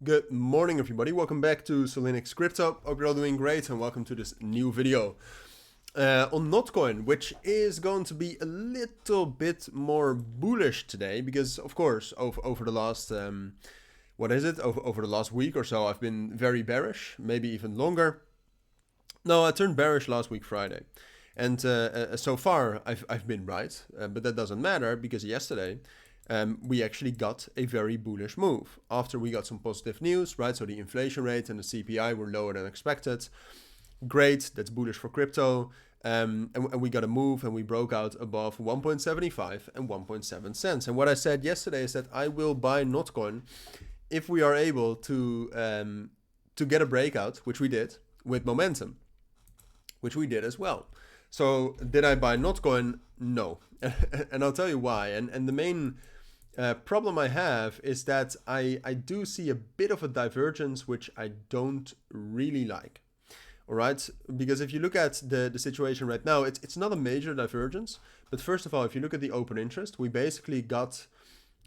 Good morning, everybody. Welcome back to Cilinix Crypto. Hope you're all doing great and welcome to this new video on NOTCOIN, which is going to be a little bit more bullish today because, of course, over the last over the last week or so, I've been very bearish, maybe even longer. No, I turned bearish last week Friday, and so far I've been right, but that doesn't matter because yesterday. We actually got a very bullish move after we got some positive news, right? So the inflation rate and the CPI were lower than expected. Great, that's bullish for crypto. And we got a move and we broke out above 1.75 and 1.7 cents. And what I said yesterday is that I will buy NOTCOIN if we are able to get a breakout, which we did with momentum, which we did as well. So did I buy NOTCOIN? No. And I'll tell you why. And the main problem I have is that I do see a bit of a divergence, which I don't really like. All right, because if you look at the situation right now, it's not a major divergence. But first of all, if you look at the open interest, we basically got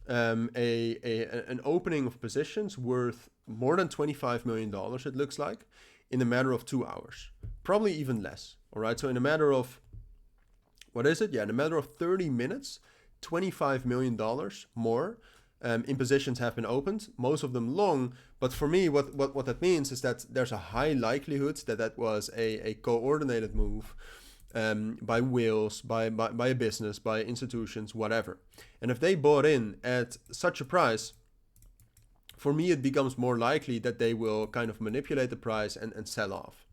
an opening of positions worth more than $25 million, it looks like, in a matter of 2 hours, probably even less. All right, so in a matter of, what is it? Yeah, in a matter of 30 minutes, $25 million more in positions have been opened, most of them long. But for me, what that means is that there's a high likelihood that that was a coordinated move by whales, by a business, by institutions, whatever. And if they bought in at such a price, for me, it becomes more likely that they will kind of manipulate the price and sell off.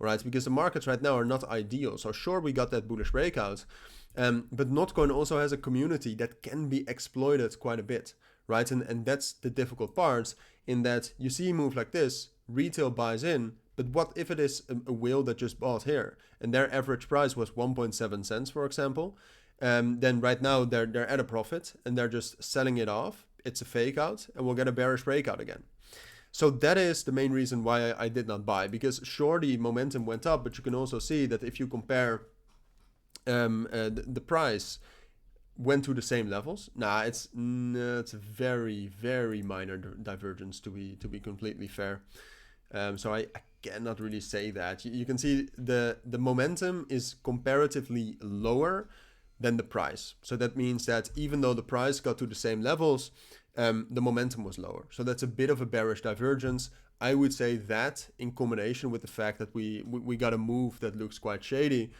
All right, because the markets right now are not ideal. So sure, we got that bullish breakout, but NOTCOIN also has a community that can be exploited quite a bit, right? And that's the difficult part, in that you see a move like this, retail buys in, but what if it is a whale that just bought here and their average price was 1.7 cents, for example, then right now they're at a profit and they're just selling it off. It's a fake out and we'll get a bearish breakout again. So that is the main reason why I did not buy, because sure, the momentum went up, but you can also see that if you compare the price went to the same levels. It's a very, very minor divergence, to be completely fair. So I cannot really say that. You can see the momentum is comparatively lower than the price. So that means that even though the price got to the same levels, the momentum was lower. So that's a bit of a bearish divergence. I would say that in combination with the fact that we got a move that looks quite shady,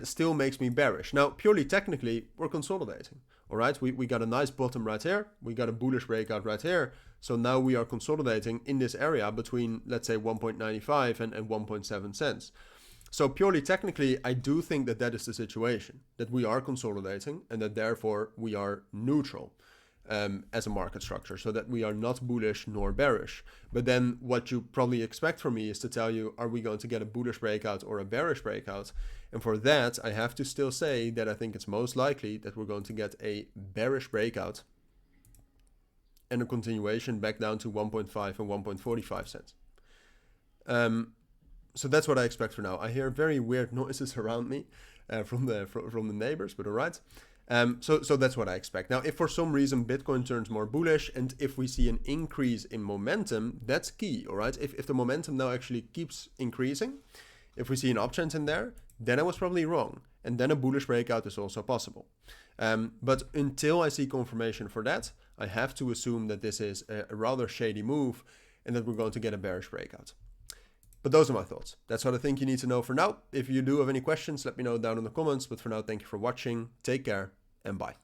still makes me bearish. Now, purely technically, we're consolidating. All right, we got a nice bottom right here. We got a bullish breakout right here. So now we are consolidating in this area between, let's say, 1.95 and 1.7 cents. So purely technically, I do think that that is the situation, that we are consolidating and that therefore we are neutral as a market structure, so that we are not bullish nor bearish. But then what you probably expect from me is to tell you, are we going to get a bullish breakout or a bearish breakout? And for that, I have to still say that I think it's most likely that we're going to get a bearish breakout and a continuation back down to 1.5 and 1.45 cents. So that's what I expect for now. I hear very weird noises around me from the neighbors, but all right. So that's what I expect. Now, if for some reason Bitcoin turns more bullish and if we see an increase in momentum, that's key, all right? If the momentum now actually keeps increasing, if we see an uptrend in there, then I was probably wrong. And then a bullish breakout is also possible. But until I see confirmation for that, I have to assume that this is a rather shady move and that we're going to get a bearish breakout. But those are my thoughts. That's what I think you need to know for now. If you do have any questions, let me know down in the comments. But for now, thank you for watching. Take care and bye.